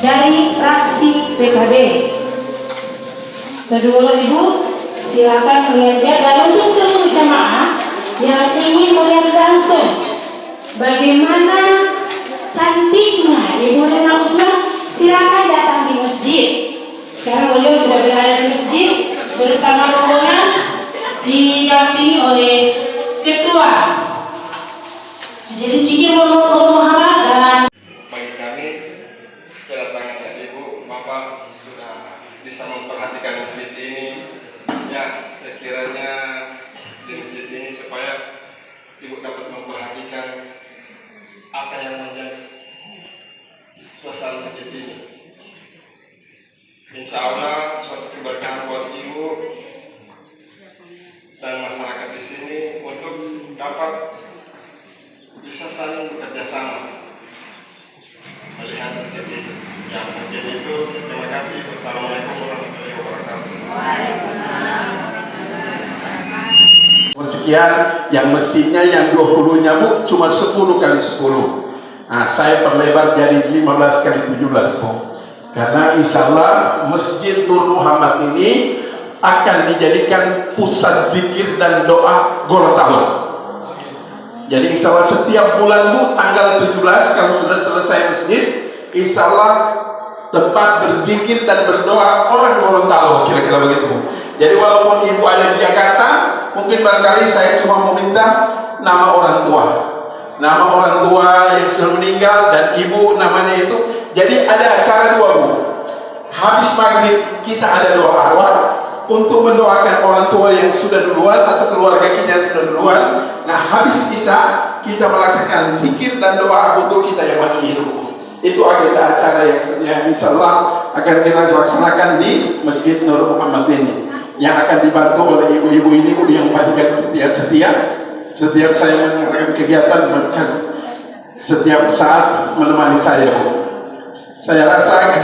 dari fraksi PKB. Kedua Ibu, silakan melihat dan untuk seluruh jamaah yang ingin melihat langsung bagaimana cantiknya Ibu Rena Usman, silakan datang di masjid. Sekarang beliau sudah berada di masjid bersama rombongan didampingi oleh Ketua Majelis Zikir Muhammad dan bagi kami kedatangan Ibu Bapak sudah bisa memperhatikan masjid ini. Ya, sekiranya di masjid ini supaya Ibu dapat memperhatikan apa yang menjadi suasana masjid ini. Insya Allah suatu keberkahan buat Ibu dan masyarakat di sini untuk dapat bisa saling bekerja sama melihat masjid ini. Yang mungkin itu, terima kasih. Wassalamualaikum warahmatullahi wabarakatuh. Sekian, yang mestinya yang 20-nya Bu cuma 10 kali 10. Nah, saya perlebar jadi 15 kali 17 Bu. Karena insya Allah Masjid Nur Muhammad ini akan dijadikan pusat zikir dan doa Gorontalo. Jadi insya Allah setiap bulan Bu tanggal 17 kalau sudah selesai masjid, insya Allah tempat berzikir dan berdoa orang Gorontalo, kira-kira begitu Bu. Jadi walaupun Ibu ada di Jakarta, mungkin barangkali saya cuma meminta nama orang tua yang sudah meninggal dan Ibu namanya itu. Jadi ada acara dua Bu. Habis maghrib kita ada doa awal untuk mendoakan orang tua yang sudah duluan atau keluarga kita yang sudah duluan. Nah, habis isya kita melaksanakan zikir dan doa untuk kita yang masih hidup. Itu agenda acara yang insya Allah akan kita laksanakan di Masjid Nur Muhammad ini, yang akan dibantu oleh ibu-ibu ini Bu yang paling setia. Setiap saya mengadakan kegiatan mereka setiap saat menemani saya Bu. Saya rasa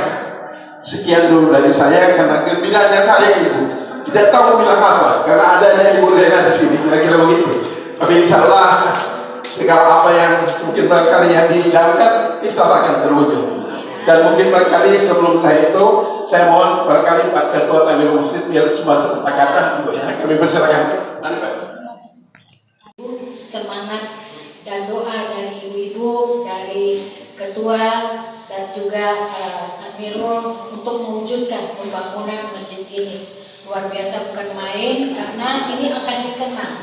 sekian dulu dari saya karena gembiranya saya Ibu. Tidak tahu bilang apa karena adanya Ibu Zena di sini, kira-kira begitu. Tapi insya Allah segala apa yang mungkin barangkali yang diidamkan insya Allah akan terwujud. Dan mungkin barangkali sebelum saya itu, saya mohon barangkali Pak Ketua Takmir Masjid biar semua sepatah untuk yang kami persilakan. Mari Pak. Semangat dan doa dari ibu-ibu, dari ketua dan juga Amirul untuk mewujudkan pembangunan masjid ini luar biasa, bukan main, karena ini akan dikenang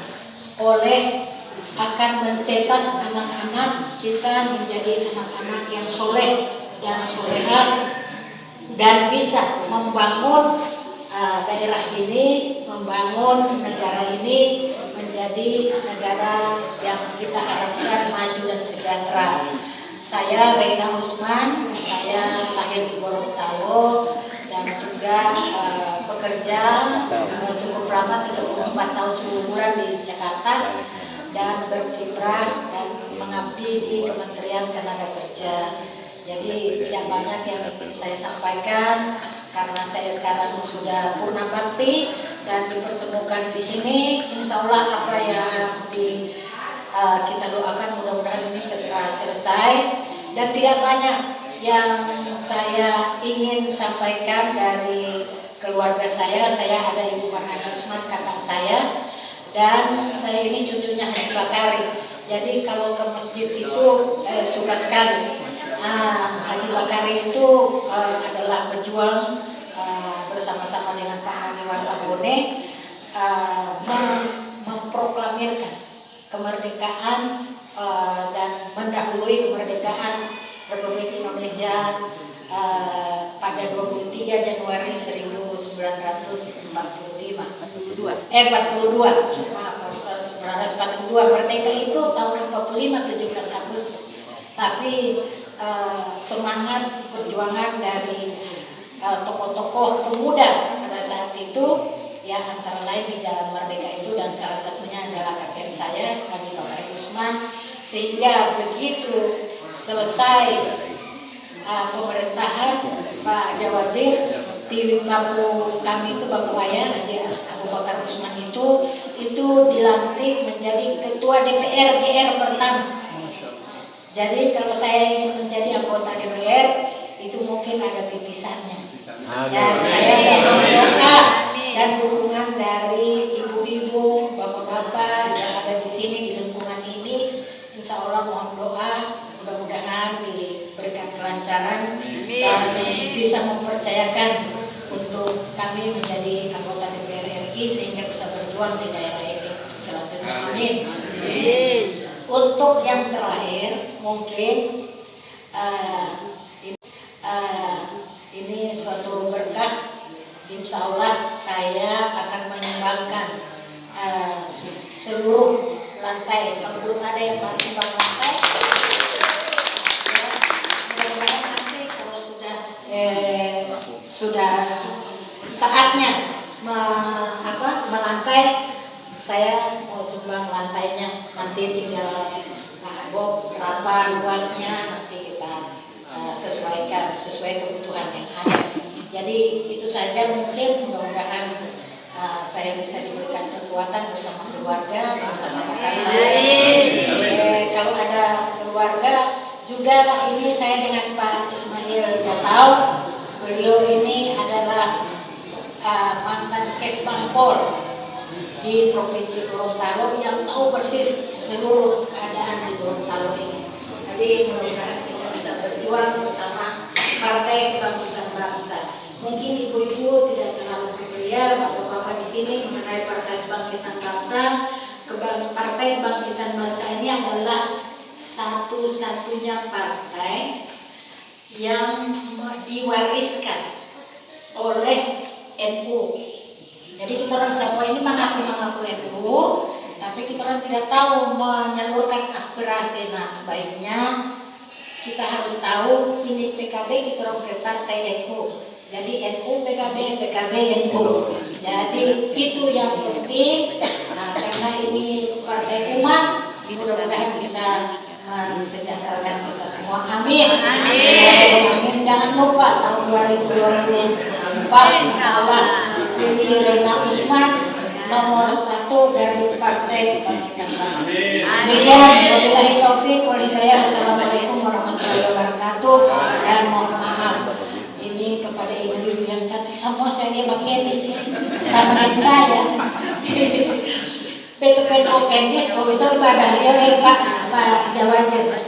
akan mencetak anak-anak kita menjadi anak-anak yang soleh dan soleha dan bisa membangun daerah ini, membangun negara ini menjadi negara yang kita harapkan maju dan sejahtera. Saya Rena Usman, saya lahir di Gorontalo dan juga bekerja cukup lama 34 tahun 10 bulan di Jakarta dan berkiprah dan mengabdi di Kementerian Tenaga Kerja. Jadi tidak banyak yang ingin saya sampaikan karena saya sekarang sudah purna bakti dan dipertemukan di sini. Insya Allah apa yang kita doakan mudah-mudahan ini segera selesai, dan tidak banyak yang saya ingin sampaikan dari keluarga saya. Saya ada Ibu Marhana Usman, kakak saya, dan saya ini cucunya Haji Bakari. Jadi kalau ke masjid itu suka sekali. Haji Bakari itu adalah pejuang bersama-sama dengan Pak Haniwan Abone memproklamirkan kemerdekaan dan mendahului kemerdekaan Republik Indonesia pada 23 Januari 1945. 1942 merdeka itu tahun 45 17 Agustus. Tapi semangat perjuangan dari tokoh-tokoh pemuda pada saat itu, ya antara lain di Jalan Merdeka itu, dan salah satunya adalah kakek saya Haji Bakari Usman, sehingga begitu selesai pemerintahan Pak Jawazir di kampung kami itu, Bapak Ayah Haji Abu Bakar Usman itu dilantik menjadi ketua DPR GR pertama. Jadi kalau saya ingin menjadi anggota DPR, itu mungkin ada pipisannya. Dan saya mohon doa dan dukungan dari ibu-ibu, bapak-bapak yang ada di sini di lingkungan ini. Insya Allah mohon doa, mudah-mudahan diberikan kelancaran dan bisa mempercayakan untuk kami menjadi anggota DPR RI sehingga bisa berjuang di daerah ini selanjutnya. Amin. Untuk yang terakhir mungkin ini suatu berkah. Insya Allah saya akan menyumbangkan seluruh lantai. Kalau belum ada yang menyumbang lantai, mudah-mudahan nanti kalau sudah saatnya melantai, saya mau sumbang lantainya. Nanti tinggal Bob berapa luasnya nanti kita sesuaikan sesuai kebutuhan yang ada. Jadi itu saja mungkin, mudah-mudahan saya bisa diberikan kekuatan bersama keluarga, bersama kakak saya. Kalau ada keluarga juga, ini saya dengan Pak Ismail Gatau. Beliau ini adalah mantan Kesbangpol di Provinsi Gorontalo yang tahu persis seluruh keadaan di Gorontalo ini. Jadi mudah-mudahan kita bisa berjuang bersama Partai Kebangkitan Bangsa. Mungkin ibu-ibu tidak terlalu familiar, bapak-bapak di sini mengenai Partai Kebangkitan Bangsa. Partai Kebangkitan Bangsa ini adalah satu-satunya partai yang diwariskan oleh NU. Jadi kita orang semua ini mengaku NU, tapi kita orang tidak tahu menyalurkan aspirasi. Nah, sebaiknya kita harus tahu ini PKB, kita orang ke partai NU. Jadi NU PKB, PKB NU. Jadi itu yang penting. Nah, karena ini partai umat, mudah-mudahan bisa mensejahterakan kita semua. Amin. Amin. Jangan lupa tahun 2024 insya Allah ini Rena Usman nomor 1 dari Partai Kebangkitan Bangsa. Wabillahi taufiq wal hidayah. Assalamualaikum warahmatullahi wabarakatuh. Dan mohon maaf ini kepada ibu-ibu yang cantik semua, saya dia pakai di sini sama saya. Peto kendis, kalau itu ibadah dia Pak Jawa aja.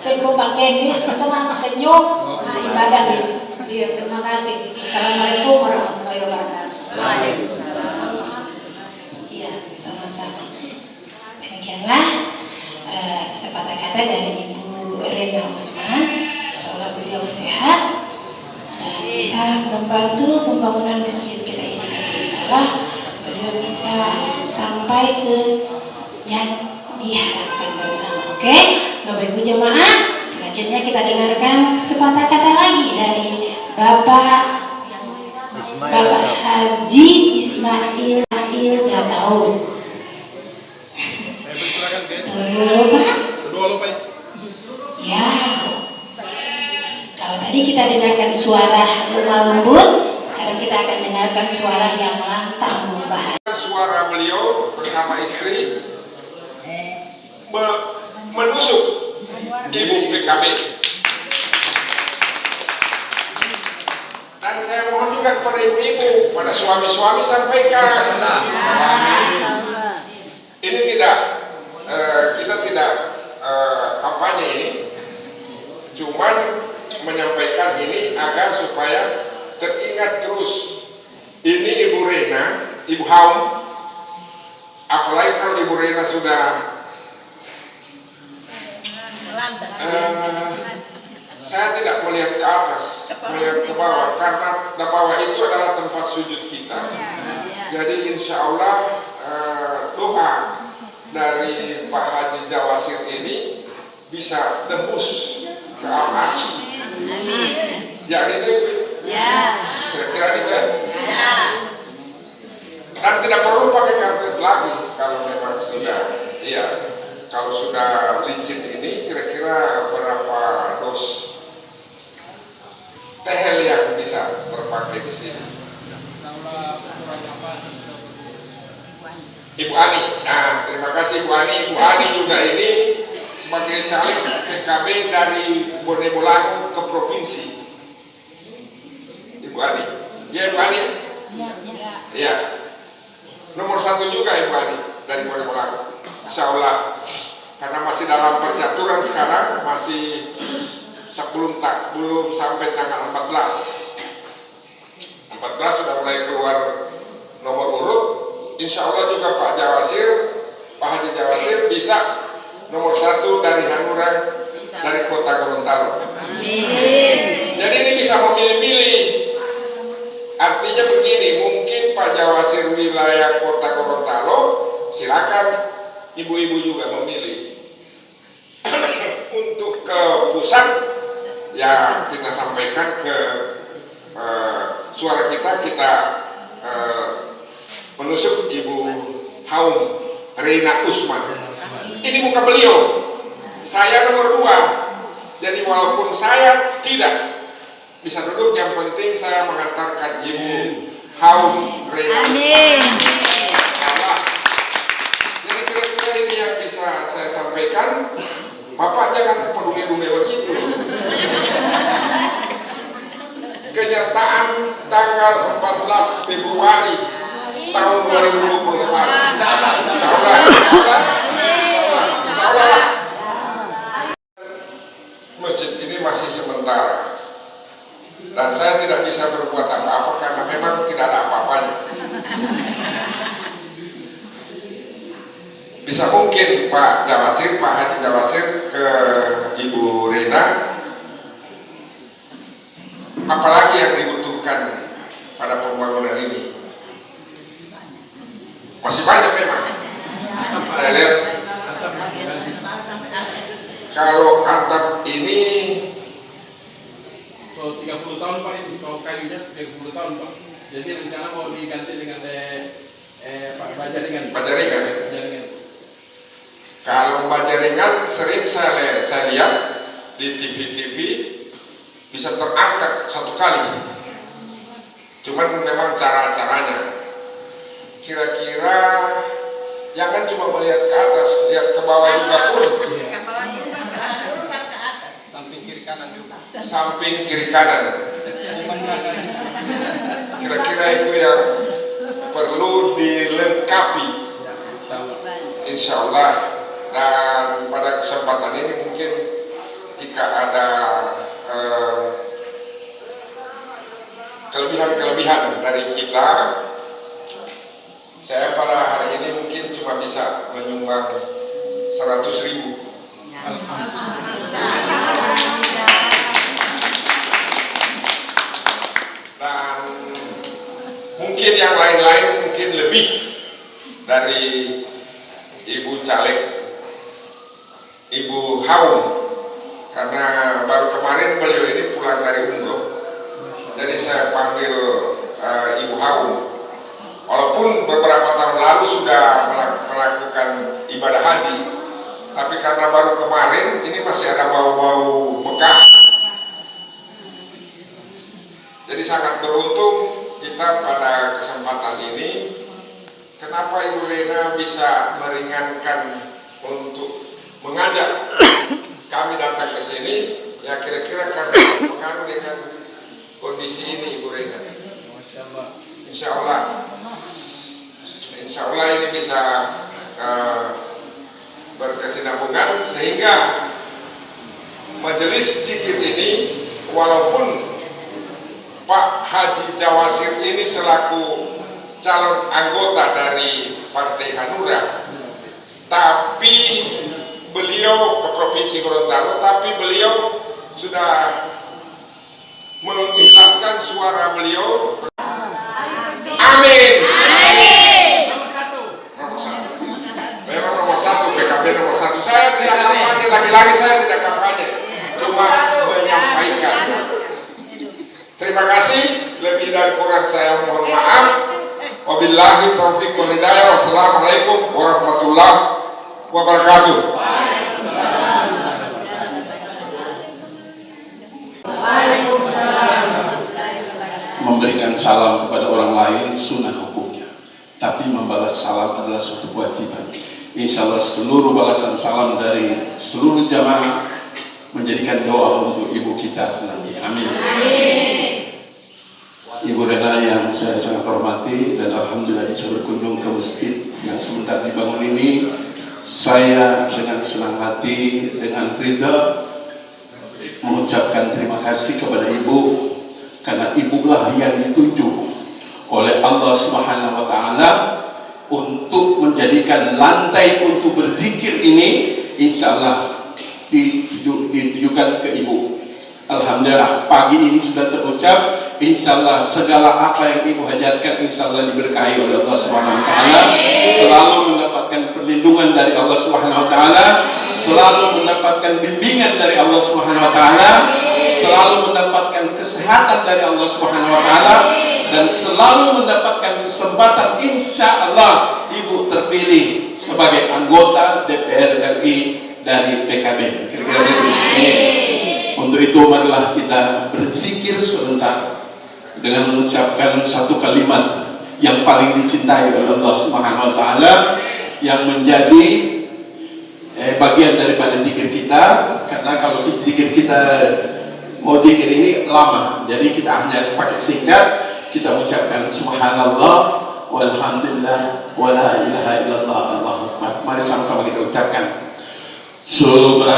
Peto kendis, itu mah senyum, ibadah gitu. Iya, terima kasih. Assalamualaikum warahmatullahi wabarakatuh. Waalaikumsalam. Iya, sama-sama. Demikianlah sepatah kata dari Ibu Rena Usman. Seolah beliau sehat dan bisa membantu pembangunan masjid kita ini. Insyaallah beliau bisa sampai ke yang diharapkan bersama. Oke, Bapak Ibu jemaah, selanjutnya kita dengarkan sepatah kata lagi dari Bapak Haji Ismail Gatau. Ya, kalau tadi kita dengarkan suara lemah lembut, sekarang kita akan dengarkan suara yang lantang membahas. Suara beliau bersama istri menusuk ibu PKB. Dan saya mohon juga kepada ibu-ibu, pada suami-suami sampaikan. Ini tidak, kita tidak kampanye ini, cuman menyampaikan ini agar supaya teringat terus. Ini Ibu Rena, Ibu Haum, apalagi kalau Ibu Rena sudah saya tidak melihat ke atas, melihat ke bawah, karena di bawah itu adalah tempat sujud kita. Jadi insya Allah doa dari Pak Haji Zawasir ini bisa tembus ke atas. Jadi itu kira-kira itu ya. Dan tidak perlu pakai karpet lagi kalau memang sudah, iya. Kalau sudah licin ini kira-kira berapa dos tehel yang bisa berpakai di sini? Ibu Ani, nah terima kasih Ibu Ani. Ibu Ani juga ini sebagai caleg PKB dari Bonemolango ke provinsi. juga Ibu Ani dari Boyolali. Insya Allah, karena masih dalam percaturan sekarang, masih belum sampai tanggal 14 sudah mulai keluar nomor urut. Insya Allah juga Pak Haji Jawasir bisa nomor 1 dari Hanura, dari Kota Gorontalo. Jadi ini bisa memilih-milih. Artinya begini, mungkin Pak Jawasir wilayah Kota Gorontalo, silakan ibu-ibu juga memilih. Untuk ke pusat, ya kita sampaikan ke suara kita menusuk Ibu Haum Reina Usman. Ini muka beliau, saya nomor 2. Jadi walaupun saya tidak bisa duduk, yang penting saya mengantarkan Ibu Haum Reina Usman. Amin. Jadi kira-kira ini yang bisa saya sampaikan. Bapak jangan peduli-peduli begitu. Kenyataan tanggal 14 Februari tahun 2024. Insyaallah. Masjid ini masih sementara. Dan saya tidak bisa berbuat apa-apa karena memang tidak ada apa-apanya. Bisa mungkin Pak Haji Jawasir ke Ibu Rena, apalagi yang dibutuhkan pada pembangunan ini. Masih banyak memang. Saya lihat kalau atap ini 30 tahun Pak, itu soal kayunya 30 tahun Pak. Jadi rencana mau diganti dengan bajaringan. Kalau bajaringan sering saya lihat di TV bisa terangkat 1 kali. Cuman memang cara-caranya. Kira-kira jangan cuma melihat ke atas, lihat ke bawah juga pun. Samping kiri kanan juga. Samping kiri kanan. Kira-kira itu yang perlu dilengkapi. Insya Allah. Dan pada kesempatan ini mungkin jika ada kelebihan dari kita, saya pada hari ini mungkin cuma bisa menyumbang 100.000. Dan mungkin yang lain-lain mungkin lebih dari Ibu Caleg, Ibu Haum, karena baru kemarin beliau ini pulang dari umroh. Jadi saya panggil Ibu Haum. Walaupun beberapa tahun lalu sudah melakukan ibadah haji, tapi karena baru kemarin ini masih ada bau-bau bekas. Jadi sangat beruntung kita pada kesempatan ini. Kenapa Ibu Rena bisa meringankan untuk mengajak kami datang ke sini? Ya kira-kira karena pengaruh dengan kondisi ini Ibu Rena. Insya Allah ini bisa berkesinambungan sehingga majelis zikir ini, walaupun Pak Haji Jawasir ini selaku calon anggota dari Partai Hanura, tapi beliau ke Provinsi Gorontalo, tapi beliau sudah mengikhlaskan suara beliau. Amin. Nomor 1. Memang nomor 1, PKB nomor 1. Saya tidak kampanye, lagi-lagi saya tidak kampanye, cuma menyampaikan. Terima kasih, lebih dan kurang saya mohon maaf. Wabillahi taufiq wal hidayah. Wassalamualaikum warahmatullahi wabarakatuh. Memberikan salam kepada orang lain sunnah hukumnya, tapi membalas salam adalah suatu kewajiban. Insya Allah seluruh balasan salam dari seluruh jamaah menjadikan doa untuk ibu kita nanti. Amin. Ibu Rena yang yang saya sangat hormati dan alhamdulillah bisa berkunjung ke masjid yang sebentar dibangun ini. Saya dengan senang hati, dengan ridha mengucapkan terima kasih kepada Ibu, karena Ibulah yang ditunjuk oleh Allah Subhanahu wa Ta'ala untuk menjadikan lantai untuk berzikir ini, insya Allah ditujukan ke Ibu. Alhamdulillah pagi ini sudah terucap, insya Allah segala apa yang Ibu hajatkan insya Allah diberkahi oleh Allah Subhanahu wa Ta'ala, selalu mendapatkan perlindungan dari Allah Subhanahu wa Ta'ala, selalu mendapatkan bimbingan dari Allah Subhanahu wa Ta'ala, selalu mendapatkan kesehatan dari Allah Subhanahu wa Ta'ala, dan selalu mendapatkan kesempatan insya Allah Ibu terpilih sebagai anggota DPR RI dari PKB. Kira-kira begitu. Untuk itu marilah kita berzikir sebentar dengan mengucapkan satu kalimat yang paling dicintai oleh Allah Subhanahu wa Ta'ala, yang menjadi bagian daripada zikir kita. Karena kalau zikir kita mau zikir ini lama, jadi kita hanya pakai singkat, kita ucapkan subhanallah walhamdulillah wala ilaha illallah Allahu akbar. Mari sama-sama kita ucapkan subhanallah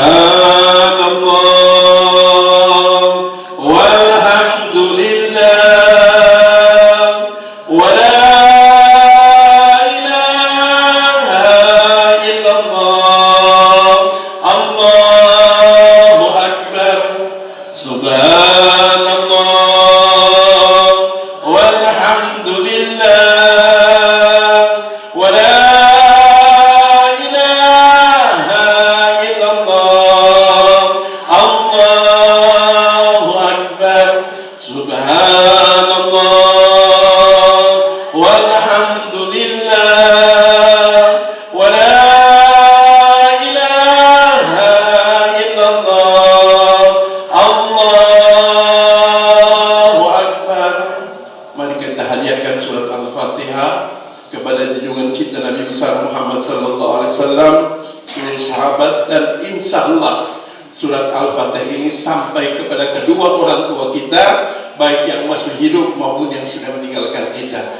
walhamdulillah wala ilaha illallah Allahu akbar. Subhanallah walhamdulillah wala ilaha illallah Allahu akbar. Subhanallah walhamdulillah wala ilaha illallah Allahu akbar. Mari kita hadiahkan surat Al-Fatihah kepada junjungan kita Nabi besar Muhammad sallallahu alaihi wasallam, seluruh sahabat, dan insya Allah surat Al-Fatihah ini sampai kepada kedua orang tua kita, baik yang masih hidup maupun yang sudah meninggalkan kita.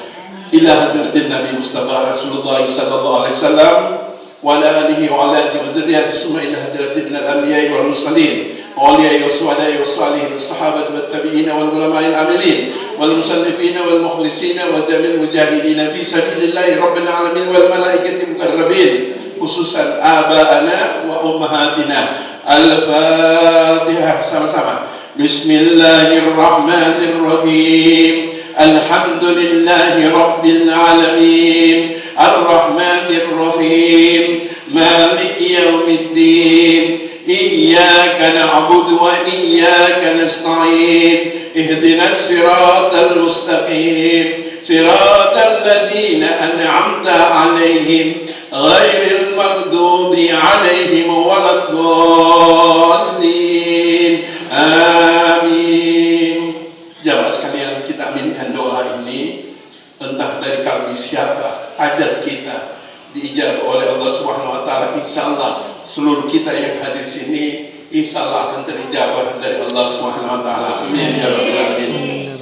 Ila hadratin Nabi Mustafa Rasulullah sallallahu alaihi wasallam wa ala alihi wa ala alihi wa dzurriyyati summa ila hadratin minal anbiya'i wal mursalin wa awliya'i wa suhada'i wa salihin wa sahabati wat tabi'in wal ulama'il amilin wal musannifin wal mukhlisin wa jamil mujahidin fi sabilillahi rabbil alamin wal malaikati mukarrabin, khususan aba'ana wa ummahatina. Al-Fatihah sama-sama. Bismillahirrahmanirrahim. Alhamdulillahi rabbil alamin. Ar-Rahmanir Rahim. Maliki yaumiddin. Iyyaka na'budu wa iyyaka nasta'in. Ihdinas siratal mustaqim. Siratal ladzina an'amta 'alaihim ghairil maghdubi 'alaihim waladdallin. Amin. Jamaah sekalian, kita aminkan doa ini. Entah dari kami siapa, hajat kita diijabah oleh Allah Subhanahu wa Ta'ala. Insyaallah seluruh kita yang hadir sini insyaallah akan terijabah dari Allah Subhanahu wa Ta'ala. Amin ya rabbal alamin.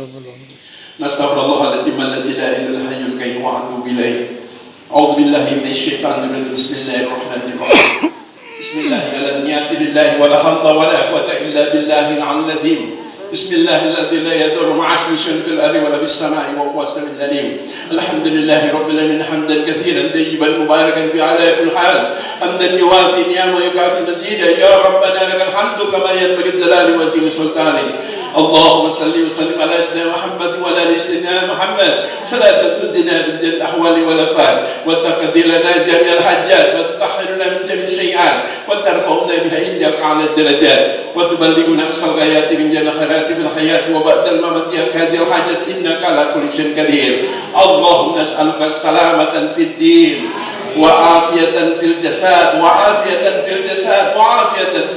Nastaghfirullahaladzim alladzi la ilaha illa huwal qayyum wa atubu ilaih. A'udzu billahi minasyaitonir rajim. Bismillahirrahmanirrahim. Bismillahirrahmanirrahim. Wa la hawla wa la quwwata illa billahil 'aliyyil 'azim. Bismillahirrahmanirrahim. La yadurru ma'a ismihi fil ardi wa la fis sama'i wa huwas samiul 'alim. Alhamdulillahi rabbil alamin hamdan katsiran tayyiban mubarakan fi 'ala kulli hal. Hamdan yuwafi ni'ama wa yukafi mazida. Ya rabbana lakal hamdu kama yanbaghi jalali wa azimi sultanik. اللهم صل وسلم على سيدنا محمد وعلى ال سيدنا محمد صلاة تدنا بالجل الاحوال والافعال وتقضي لنا جميع الحاجات وتطهرنا من جميع السيئات وترفعنا بها عندك على الدرجات وتبلغنا اقصى الغايات من جميع الخيرات في الحياه وبعد الممات يا هذه الحاجات انك على كل شيء قدير. اللهم نسالك السلامة في الدين وعافية في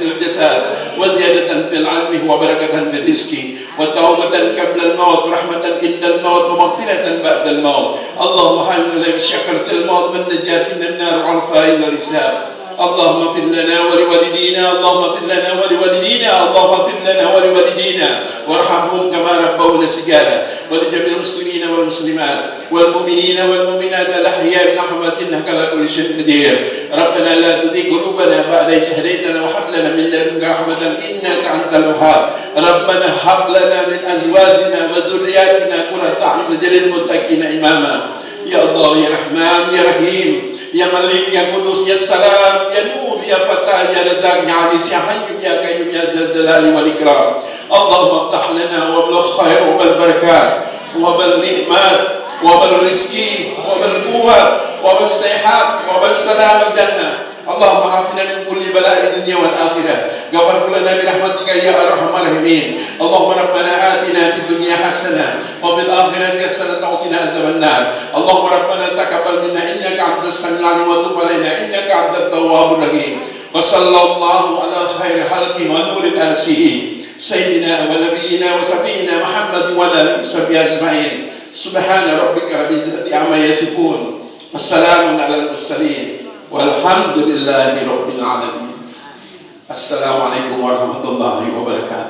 الجسد وزيادة في العلم وبركة في الرزق وتوبة قبل الموت ورحمة عند الموت ومغفرة بعد الموت. اللهم حمد لك شكرة الموت والنجاة من النار وعن فائل الحساب. اللهم اغفر لنا ولوالدينا، اللهم اغفر لنا ولوالدينا، اللهم اغفر لنا ولوالدينا وارحمهم كما ربونا صغارا، ولجميع المسلمين والمسلمات والمؤمنين والمؤمنات الأحياء والأموات إنك على كل شيء قدير. ربنا لا تزغ قلوبنا بعد إذ هديتنا وهب لنا من لدنك رحمة إنك أنت الوهاب. ربنا هب لنا من أزواجنا وذرياتنا قرة أعين واجعلنا للمتقين إماما. Ya Allah, ya Rahman, ya Rahim, ya Malik, ya Qudus, ya Salam, ya Nur, ya Fatah, ya Razak, ya Aziz, ya Hayyum, ya Qayyum, ya Dzal Jalali wal Ikram. Allahumma aftah lana wa bil khair wa bil barakat wa bil ni'mat wa bil rizki wa bil quwwat wa bil sihat wa bil salam wal jannah. اللهم عافنا من كل بلاء الدنيا والآخرة. غفر لنا برحمتك يا أرحم الراحمين. اللهم ربنا آتنا في الدنيا حسنة وفي الآخرة حسنة وقنا عذاب النار. اللهم ربنا تقبل منا إنك أنت السميع العليم وتب علينا إنك أنت التواب الرحيم. وصلى الله على خير خلقه ونور أرسله سيدنا ونبينا وسبينا محمد وعلى آله وصحبه أجمعين. سبحان ربك رب العزة عما يصفون والسلام على المرسلين والحمد لله رب العالمين. Assalamualaikum warahmatullahi wabarakatuh.